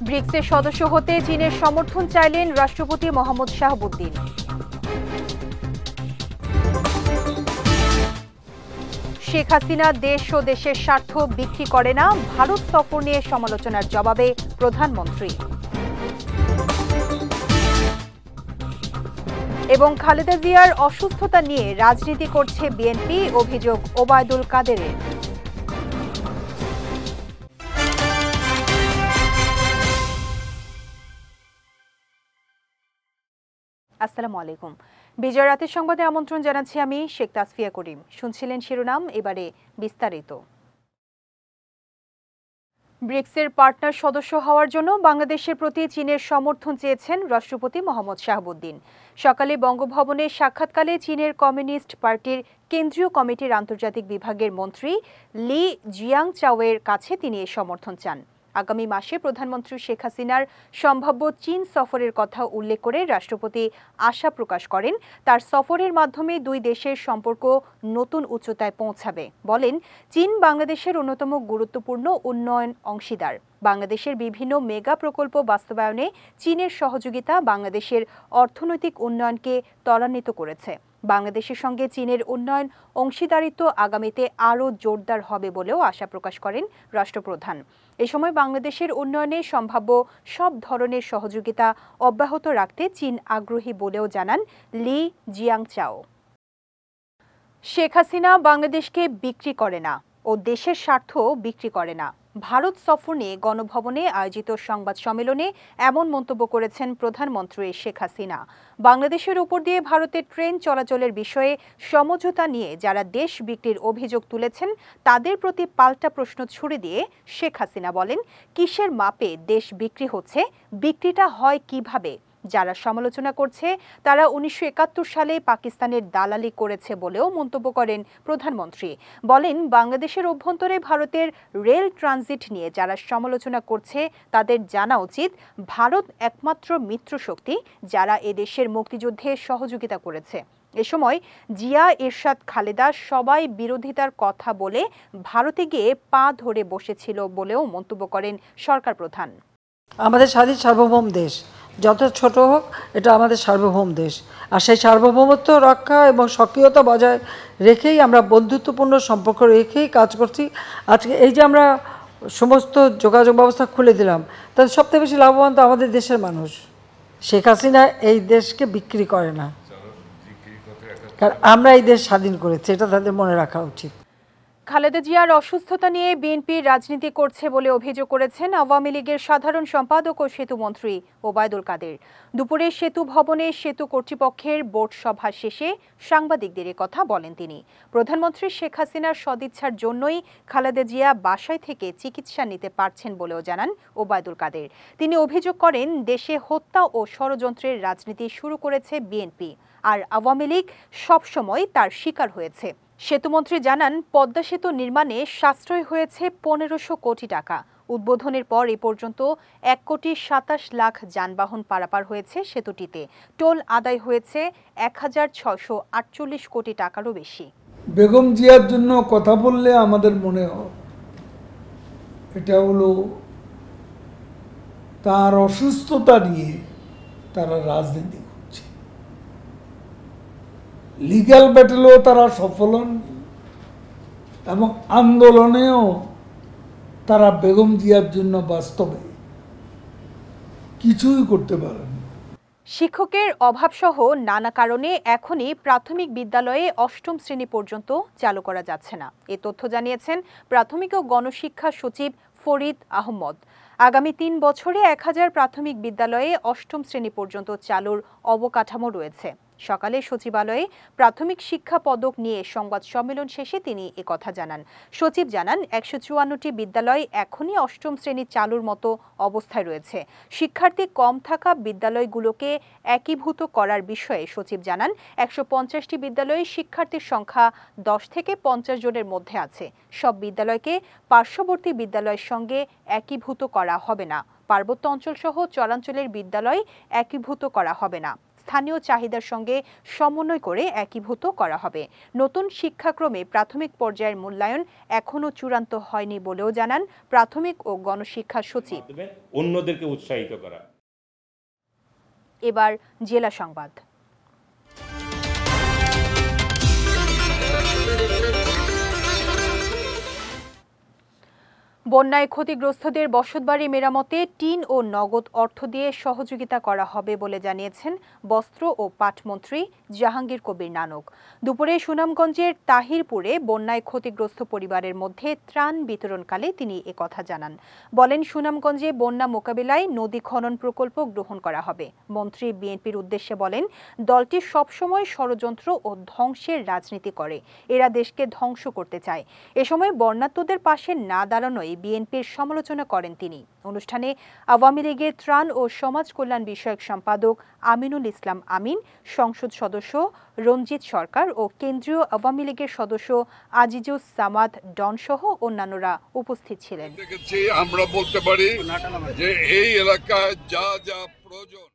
ব্রিক্সের সদস্য হতে চীনের সমর্থন চাইলেন রাষ্ট্রপতি মোহাম্মদ শাহাবুদ্দিন। শেখ হাসিনা দেশ ও দেশের স্বার্থ বিক্রি করে না, ভারত সফর নিয়ে সমালোচনার জবাবে প্রধানমন্ত্রী। এবং খালেদা জিয়ার অসুস্থতা নিয়ে রাজনীতি করছে বিএনপি, অভিযোগ ওবায়দুল কাদেরের। আসসালামু আলাইকুম। বিজয় রাতের সংবাদে আমন্ত্রণ জানাচ্ছি আমি শেখ তাসফিয়া করিম। শুনছিলেন শিরোনাম, এবারে বিস্তারিত। ব্রিক্সের পার্টনার সদস্য হওয়ার জন্য বাংলাদেশের প্রতি চীনের সমর্থন চেয়েছেন রাষ্ট্রপতি মোহাম্মদ শাহাবুদ্দিন। সকালে বঙ্গভবনে সাক্ষাৎকালে চীনের কমিউনিস্ট পার্টির কেন্দ্রীয় কমিটির আন্তর্জাতিক বিভাগের মন্ত্রী লি জিয়াংচাওয়ের কাছে তিনি এ সমর্থন চান। আগামী মাসে প্রধানমন্ত্রী শেখ হাসিনার সম্ভাব্য চীন সফরের কথা উল্লেখ করে রাষ্ট্রপতি আশা প্রকাশ করেন তার সফরের মাধ্যমে দুই দেশের সম্পর্ক নতুন উচ্চতায় পৌঁছাবে। বলেন, চীন বাংলাদেশের অন্যতম গুরুত্বপূর্ণ উন্নয়ন অংশীদার। বাংলাদেশের বিভিন্ন মেগা প্রকল্প বাস্তবায়নে চীনের সহযোগিতা বাংলাদেশের অর্থনৈতিক উন্নয়নকে ত্বরান্বিত করেছে। বাংলাদেশের সঙ্গে চীনের উন্নয়ন অংশীদারিত্ব আগামীতে আরও জোরদার হবে বলেও আশা প্রকাশ করেন রাষ্ট্রপ্রধান। এ সময় বাংলাদেশের উন্নয়নে সম্ভাব্য সব ধরনের সহযোগিতা অব্যাহত রাখতে চীন আগ্রহী বলেও জানান লি জিয়াংচাও। শেখ হাসিনা বাংলাদেশকে বিক্রি করে না ও দেশের স্বার্থ বিক্রি করে না। ভারত সফর নিয়ে গণভবনে আয়োজিত সংবাদ সম্মেলনে এমন মন্তব্য করেছেন প্রধানমন্ত্রী শেখ হাসিনা। বাংলাদেশের উপর দিয়ে ভারতের ট্রেন চলাচলের বিষয়ে সমঝোতা নিয়ে যারা দেশ বিক্রির অভিযোগ তুলেছেন তাদের প্রতি পাল্টা প্রশ্ন ছুড়ে দিয়ে শেখ হাসিনা বলেন, কিসের মাপে দেশ বিক্রি হচ্ছে, বিক্রিটা হয় কিভাবে? যারা সমালোচনা করছে তারা 1971 সালে পাকিস্তানের দালালি করেছে বলেও মন্তব্য করেন প্রধানমন্ত্রী। বলেন, বাংলাদেশের অভ্যন্তরে ভারতের রেল ট্রানজিট নিয়ে যারা সমালোচনা করছে তাদের জানা উচিত ভারত একমাত্র মিত্রশক্তি যারা এদেশের মুক্তিযুদ্ধে সহযোগিতা করেছে। এ সময় জিয়া, এরশাদ, খালেদা সবাই বিরোধিতার কথা বলে ভারতে গিয়ে পা ধরে বসেছিল বলেও মন্তব্য করেন সরকার প্রধান। আমাদের স্বাধীন সার্বভৌম দেশ, যত ছোট হোক এটা আমাদের সার্বভৌম দেশ, আর সেই সার্বভৌমত্ব রক্ষা এবং সক্রিয়তা বজায় রেখেই আমরা বন্ধুত্বপূর্ণ সম্পর্ক রেখেই কাজ করছি। আজকে এই যে আমরা সমস্ত যোগাযোগ ব্যবস্থা খুলে দিলাম, তাদের সবথেকে বেশি লাভবান তো আমাদের দেশের মানুষ। শেখ হাসিনা এই দেশকে বিক্রি করে না, কারণ আমরা এই দেশ স্বাধীন করেছি, এটা তাদের মনে রাখা উচিত। খালেদা জিয়ার অসুস্থতা নিয়ে বিএনপি রাজনীতি করছে বলে অভিযোগ করেছেন আওয়ামী লীগের সাধারণ সম্পাদক ও সেতুমন্ত্রী ওবায়দুল কাদের। দুপুরে সেতু ভবনে সেতু কর্তৃপক্ষের বোর্ড সভা শেষে সাংবাদিকদের কথা বলেন তিনি। প্রধানমন্ত্রী শেখ হাসিনার সদিচ্ছার জন্যই খালেদা জিয়া বাসায় থেকে চিকিৎসা নিতে পারছেন বলেও জানান ওবায়দুল কাদের। তিনি অভিযোগ করেন, দেশে হত্যা ও ষড়যন্ত্রের রাজনীতি শুরু করেছে বিএনপি, আর আওয়ামী লীগ সবসময় তার শিকার হয়েছে। সেতুমন্ত্রী জানান, পদ্মা সেতু নির্মাণে সাশ্রয় হয়েছে 1500 কোটি টাকা। উদ্বোধনের পর এ পর্যন্ত 1,27,00,000 যানবাহন পারাপার হয়েছে সেতুটিতে। টোল আদায় হয়েছে 1,648 কোটি টাকারও বেশি। বেগম জিয়ার জন্য কথা বললে আমাদের মনে হয় এটা হলো তার অসুস্থতা নিয়ে তারা রাজনীতি করছে। লিগ্যাল ব্যাটেলেও তারা সফল হন এবং আন্দোলনেও তারা বেগম জিয়ার জন্য বাস্তবে কিছুই করতে পারেন। শিক্ষকের অভাবসহ নানা কারণে এখনই প্রাথমিক বিদ্যালয়ে 8ম শ্রেণী পর্যন্ত চালু করা যাচ্ছে না। এ তথ্য জানিয়েছেন প্রাথমিক ও গণশিক্ষা সচিব ফরিদ আহমদ। আগামী 3 বছরে 1000 প্রাথমিক বিদ্যালয়ে 8ম শ্রেণী পর্যন্ত চালুর অবকাঠামো রয়েছে। সকালে সচিবালয়ে প্রাথমিক শিক্ষা পদক নিয়ে সংবাদ সম্মেলন শেষে তিনি একথা জানান। সচিব জানান, 154টি বিদ্যালয় এখনই 8ম শ্রেণী চালুর মতো অবস্থায় রয়েছে। শিক্ষার্থী কম থাকা বিদ্যালয়গুলোকে একীভূত করার বিষয়ে সচিব জানান, 150টি বিদ্যালয়ে শিক্ষার্থীর সংখ্যা 10 থেকে 50 জনের মধ্যে আছে। সব বিদ্যালয়কে পার্শ্ববর্তী বিদ্যালয়ের সঙ্গে একীভূত করা হবে না। পার্বত্য অঞ্চল সহ চরাঞ্চলের বিদ্যালয় একীভূত করা হবে না। স্থানীয় চাহিদার সঙ্গে সমন্বয় করে একীভূত করা হবে। নতুন শিক্ষাক্রমে প্রাথমিক পর্যায়ের মূল্যায়ন এখনও চূড়ান্ত হয়নি বলেও জানান প্রাথমিক ও গণশিক্ষা সচিব। অন্যদেরকে উৎসাহিত করা। এবার জেলা সংবাদ। বন্যায় ক্ষতিগ্রস্তদের বসতবাড়ি মেরামতে টিন ও নগদ অর্থ দিয়ে সহযোগিতা করা হবে বলে জানিয়েছেন বস্ত্র ও পাটমন্ত্রী জাহাঙ্গীর কবির নানক। দুপুরে সুনামগঞ্জের তাহিরপুরে বন্যায় ক্ষতিগ্রস্ত পরিবারের মধ্যে ত্রাণ বিতরণকালে তিনি একথা জানান। বলেন, সুনামগঞ্জে বন্যা মোকাবিলায় নদী খনন প্রকল্প গ্রহণ করা হবে। মন্ত্রী বিএনপির উদ্দেশ্যে বলেন, দলটি সবসময় ষড়যন্ত্র ও ধ্বংসের রাজনীতি করে। এরা দেশকে ধ্বংস করতে চায়। এ সময় বন্যার্তদের পাশে না দাঁড়ানোয় বিএনপির সমালোচনা করেন তিনি। অনুষ্ঠানে আওয়ামী লীগের ত্রাণ ও সমাজ কল্যাণ বিষয়ক সম্পাদক আমিনুল ইসলাম আমিন, সংসদ সদস্য রঞ্জিত সরকার ও কেন্দ্রীয় আওয়ামী লীগের সদস্য আজিজুস সামাদ ডন সহ অন্যান্যরা উপস্থিত ছিলেন। আমরা বলতে পারি যে এই এলাকায় যা যা প্রয়োজন।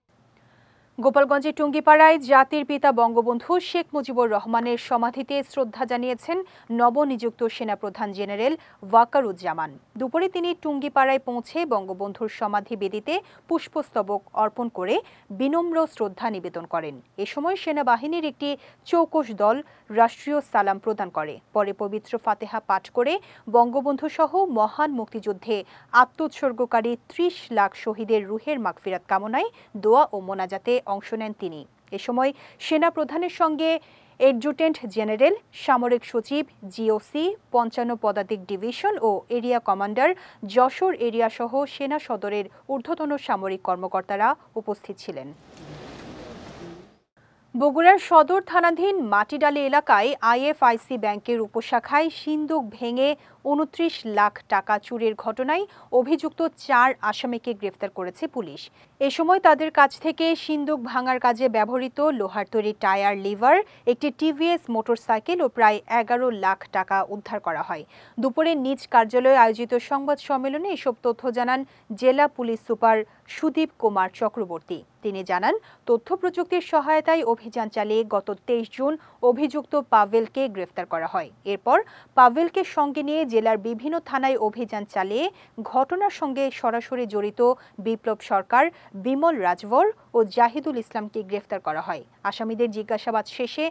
গোপালগঞ্জের টুঙ্গিপাড়ায় জাতির পিতা বঙ্গবন্ধু শেখ মুজিবুর রহমানের সমাধিতে শ্রদ্ধা জানিয়েছেন নবনিযুক্ত সেনাপ্রধান জেনারেল ওয়াকারুজ্জামান। দুপুরে তিনি টুঙ্গিপাড়ায় পৌঁছে বঙ্গবন্ধুর সমাধি বেদিতে পুষ্পস্তবক অর্পণ করে বিনম্র শ্রদ্ধা নিবেদন করেন। এ সময় সেনাবাহিনীর একটি চৌকস দল রাষ্ট্রীয় সালাম প্রদান করে। পরে পবিত্র ফাতেহা পাঠ করে বঙ্গবন্ধু সহ মহান মুক্তিযুদ্ধে আত্মোৎসর্গকারী ৩০ লাখ শহীদের রুহের মাগফিরাত কামনায় দোয়া ও মোনাজাতে অংশ নেন তিনি। এ সময় সেনা প্রধানের সঙ্গে অ্যাডজুটেন্ট জেনারেল, সামরিক সচিব, জিওসি, ৫৫ পদাতিক ডিভিশন ও এরিয়া কমান্ডার, যশোর এরিয়া সহ সেনা সদরের ঊর্ধ্বতন সামরিক কর্মকর্তারা উপস্থিত ছিলেন। বগুড়ার সদর থানাধীন মাটিডালি এলাকায় আইএফআইসি ব্যাংকের উপশাখায় সিন্দুক ভেঙে ২৯ লাখ টাকা চুরির ঘটনায় অভিযুক্ত ৪ আসামিকে গ্রেফতার করেছে পুলিশ। এ সময় তাদের কাছ থেকে সিন্দুক ভাঙার কাজে ব্যবহৃত লোহার তৈরি টায়ার, লিভার, একটি টিভিএস মোটরসাইকেল ও প্রায় ১১ লাখ টাকা উদ্ধার করা হয়। দুপুরে নিজ কার্যালয়ে আয়োজিত সংবাদ সম্মেলনে এসব তথ্য জানান জেলা পুলিশ সুপার সুদীপ কুমার চক্রবর্তী। তিনি জানান, তথ্য প্রযুক্তির সহায়তায় অভিযান চালিয়ে গত ২৩ জুন অভিযুক্ত পাভেলকে গ্রেফতার করা হয়। এরপর পাভেলকে সঙ্গে নিয়ে জেলার বিভিন্ন থানায় অভিযান চালিয়ে ঘটনার সঙ্গে সরাসরি জড়িত বিপ্লব সরকার, বিমল রাজভর ও জাহিদুল ইসলামকে গ্রেফতার করা হয়। আসামিদের জিজ্ঞাসাবাদ শেষে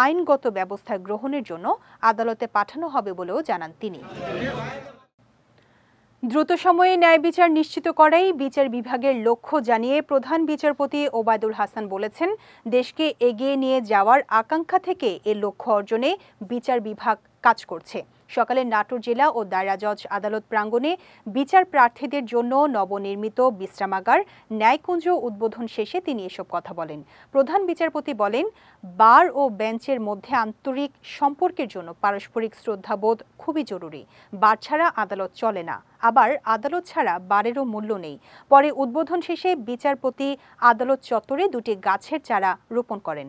আইনগত ব্যবস্থা গ্রহণের জন্য আদালতে পাঠানো হবে বলেও জানান তিনি। দ্রুত সময়ে ন্যায় বিচার নিশ্চিত করাই বিচার বিভাগের লক্ষ্য জানিয়ে প্রধান বিচারপতি ওবায়দুল হাসান বলেছেন, দেশকে এগিয়ে নিয়ে যাওয়ার আকাঙ্ক্ষা থেকে এ লক্ষ্য অর্জনে বিচার বিভাগ কাজ করছে। সকালে নাটোর জেলা ও দায়রা জজ আদালত প্রাঙ্গণে বিচার প্রার্থীদের জন্য নবনির্মিত বিশ্রামাগার ন্যায়কুঞ্জ উদ্বোধন শেষে তিনি এসব কথা বলেন। প্রধান বিচারপতি বলেন, বার ও বেঞ্চের মধ্যে আন্তরিক সম্পর্কের জন্য পারস্পরিক শ্রদ্ধাবোধ খুবই জরুরি। বার ছাড়া আদালত চলে না, আবার আদালত ছাড়া বারেরও মূল্য নেই। পরে উদ্বোধন শেষে বিচারপতি আদালত চত্বরে ২টি গাছের চারা রোপণ করেন।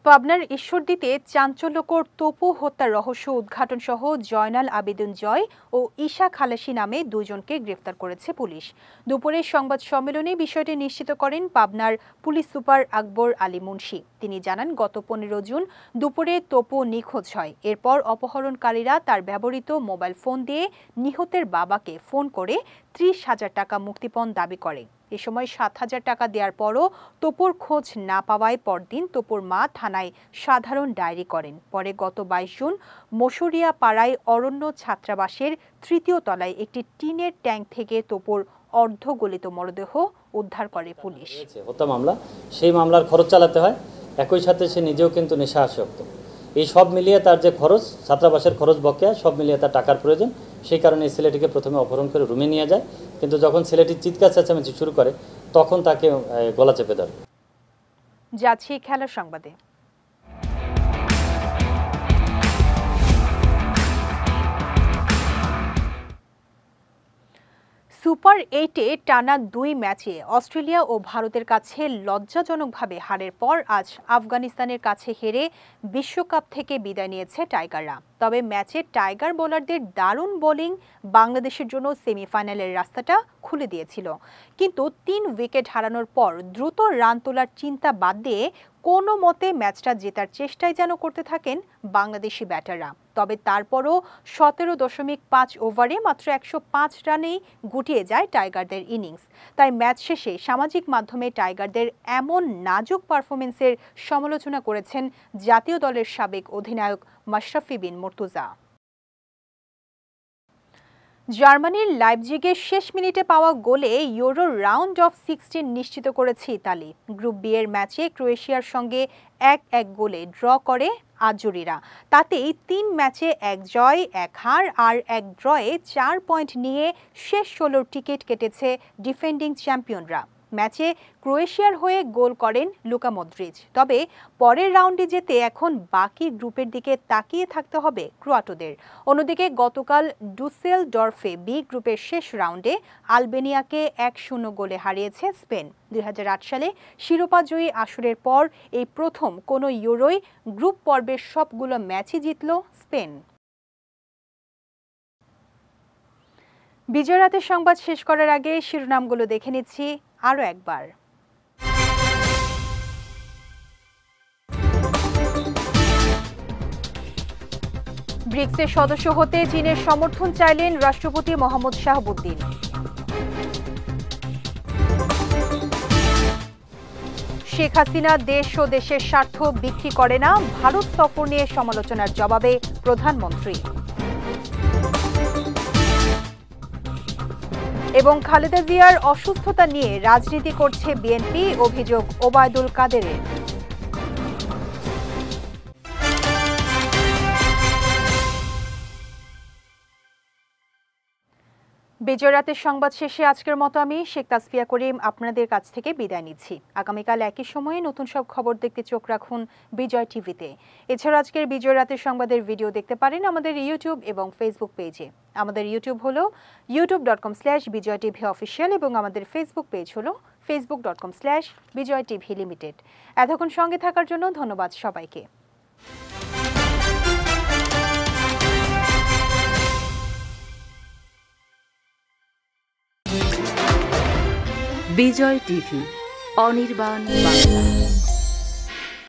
পাবনার ঈশ্বরদীতে চাঞ্চল্যকর তপু হত্যার রহস্য উদ্ঘাটন সহ জয়নাল আবেদিন জয় ও ঈশা খালাসি নামে ২ জনকে গ্রেফতার করেছে পুলিশ। দুপুরে সংবাদ সম্মেলনে বিষয়টি নিশ্চিত করেন পাবনার পুলিশ সুপার আকবর আলী মুন্সি। তিনি জানান, গত ১৫ জুন দুপুরে তপু নিখোঁজ হয়। এরপর অপহরণকারীরা তার ব্যবহৃত মোবাইল ফোন দিয়ে নিহতের বাবাকে ফোন করে ৩০,০০০ টাকা মুক্তিপণ দাবি করে। এ সময় ৭,০০০ টাকা দেওয়ার পরও তপুর খোঁজ না পাওয়ায় পরদিন তপুর মা থানায় সাধারণ ডায়েরি করেন। পরে গত ২২ জুন মশুরিয়া পাড়ায় অরণ্য ছাত্রাবাসের ৩য় তলায় একটি টিনের ট্যাঙ্ক থেকে তপুর অর্ধগলিত মরদেহ উদ্ধার করে পুলিশ। হত্যা মামলা, সেই মামলার খরচ চালাতে হয়, একই সাথে সে নিজেও কিন্তু নেশা আসক্ত। এই সব মিলিয়ে তার যে খরচ, ছাত্রাবাসের খরচ বকেয়া, সব মিলিয়ে তার টাকার প্রয়োজন। সেই কারণে এই ছেলেটিকে প্রথমে অপহরণ করে রুমে নিয়ে যায়, কিন্তু যখন ছেলেটি চিৎকার চেঁচামেচি শুরু করে তখন তাকে গলা চেপে ধরে। যাচ্ছি খেলার সংবাদে। সুপার 8-এ টানা ২ ম্যাচে অস্ট্রেলিয়া ও ভারতের কাছে লজ্জাজনকভাবে হারের পর আজ আফগানিস্তানের কাছে হেরে বিশ্বকাপ থেকে বিদায় নিয়েছে টাইগাররা। তবে ম্যাচে টাইগার বোলারদের দারুণ বোলিং বাংলাদেশের জন্য সেমিফাইনালের রাস্তাটা খুলে দিয়েছিল। কিন্তু ৩ উইকেট হারানোর পর দ্রুত রান তোলার চিন্তা বাদ দিয়ে কোনো মতে ম্যাচটা জেতার চেষ্টাই যেন করতে থাকেন বাংলাদেশি ব্যাটাররা। তবে তারপরও ১৭.৫ ওভারে মাত্র ১০৫ রানেই গুটিয়ে যায় টাইগারদের ইনিংস। তাই ম্যাচ শেষে সামাজিক মাধ্যমে টাইগারদের এমন নাজুক পারফরমেন্সের সমালোচনা করেছেন জাতীয় দলের সাবেক অধিনায়ক মাশরাফি বিন মুর্তজা। জার্মানির লাইপজিগে শেষ মিনিটে পাওয়া গোলে ইউরো রাউন্ড অফ 16 নিশ্চিত করেছে ইতালি। গ্রুপ বি এর ম্যাচে ক্রোয়েশিয়ার সঙ্গে ১-১ গোলে ড্র করে আজুরিরা। তাতেই ৩ ম্যাচে ১ জয় ১ হার আর ১ ড্রয়ে ৪ পয়েন্ট নিয়ে শেষ ১৬ টিকিট কেটেছে ডিফেন্ডিং চ্যাম্পিয়নরা। ম্যাচে ক্রোয়েশিয়ার হয়ে গোল করেন লুকা মদ্রিচ। তবে পরের রাউন্ডে যেতে এখন বাকি গ্রুপের দিকে তাকিয়ে থাকতে হবে ক্রোয়াটোদের। অন্যদিকে গতকাল ডুসেলডর্ফে বি গ্রুপের শেষ রাউন্ডে আলবেনিয়াকে ১-০ গোলে হারিয়েছে স্পেন। ২০০৮ সালে শিরোপাজয়ী আসরের পর এই প্রথম কোনো ইউরোই গ্রুপ পর্বের সবগুলো ম্যাচই জিতল স্পেন। বিজয় রাতের সংবাদ শেষ করার আগে শিরোনামগুলো দেখে নিচ্ছি আরও একবার। ব্রিক্সের সদস্য হতে চীনের সমর্থন চাইলেন রাষ্ট্রপতি মোহাম্মদ শাহাবুদ্দিন। শেখ হাসিনা দেশ ও দেশের স্বার্থ বিক্রি করে না, ভারত সফর নিয়ে সমালোচনার জবাবে প্রধানমন্ত্রী। এবং খালেদা জিয়ার অসুস্থতা নিয়ে রাজনীতি করছে বিএনপি, অভিযোগ ওবায়দুল কাদেরের। বিজয় রাতের সংবাদ শেষে আজকের মতো আমি শেখ তাসফিয়া করিম আপনাদের কাছ থেকে বিদায় নিচ্ছি। আগামীকাল একই সময়ে নতুন সব খবর দেখতে চোখ রাখুন বিজয় টিভিতে। এছাড়া আজকের বিজয় রাতের সংবাদের ভিডিও দেখতে পারেন আমাদের ইউটিউব এবং ফেসবুক পেজে। আমাদের ইউটিউব হলো youtube.com/bijoytvofficial এবং আমাদের ফেসবুক পেজ হলো facebook.com/bijoytvlimited। এতক্ষণ সঙ্গে থাকার জন্য ধন্যবাদ সবাইকে। বিজয় টিভি, অনির্বাণ বাংলা।